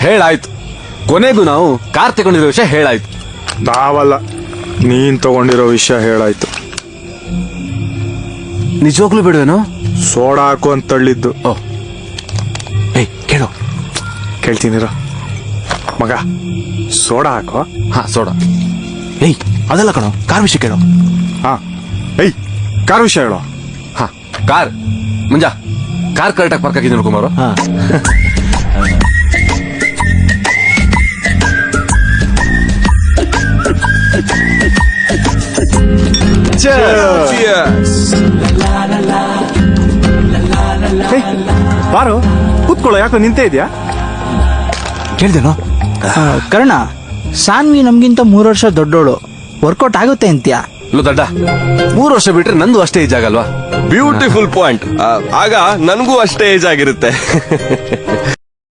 ಹೇಳಾಯ್ತು. ಕೊನೆಗೂ ನಾವು ಕಾರ್ ತಗೊಂಡಿರೋ ವಿಷಯ ಹೇಳಾಯ್ತು. ನಾವಲ್ಲ, ನೀನ್ ತಗೊಂಡಿರೋ ವಿಷಯ ಹೇಳಾಯ್ತು. ನಿಜವಾಗ್ಲೂ ಬಿಡುವೇನೋ? ಸೋಡಾ ಹಾಕು ಅಂತ ತಳ್ಳಿದ್ದು. ಓ ಏಯ್ ಕೇಳು. ಕೇಳ್ತೀನಿರ ಮಗ, ಸೋಡಾ ಹಾಕೋ. ಹಾ ಸೋಡಾ. ಏಯ್ ಅದಲ್ಲ ಕಣೋ, ಕಾರ್ ವಿಷಯ ಕೇಳೋ. ಹಾ ಏಯ್, ಕಾರ್ ವಿಷಯ ಹೇಳೋ. ಹಾ ಕಾರ್ ಮುಂಜಾ ಕಾರ್ ಕರೆಕ್ಟಾಗಿ ಪಾರ್ಕ್ ಆಗಿದ್ದೀನಿ ಕುಮಾರು. ಹಾ ಬಾರು ಕೂತ್ಕೊಳ್ಳೋ, ಯಾಕೋ ನಿಂತೇ ಇದೆಯಾ? ಕೇಳ್ದೇನೋ? ಕರ್ಣ, ಸಾನ್ವಿ ನಮ್ಗಿಂತ 3 ವರ್ಷ ದೊಡ್ಡೋಳು, ವರ್ಕೌಟ್ ಆಗುತ್ತೆ ಅಂತ್ಯಾ? ಲೋ ದಡ್ಡ, 3 ವರ್ಷ ಬಿಟ್ರೆ ನಂದು ಅಷ್ಟೇ ಏಜ್ ಆಗಲ್ವಾ? Beautiful point. ಆಗ ನನಗೂ ಅಷ್ಟೇ ಏಜ್ ಆಗಿರುತ್ತೆ.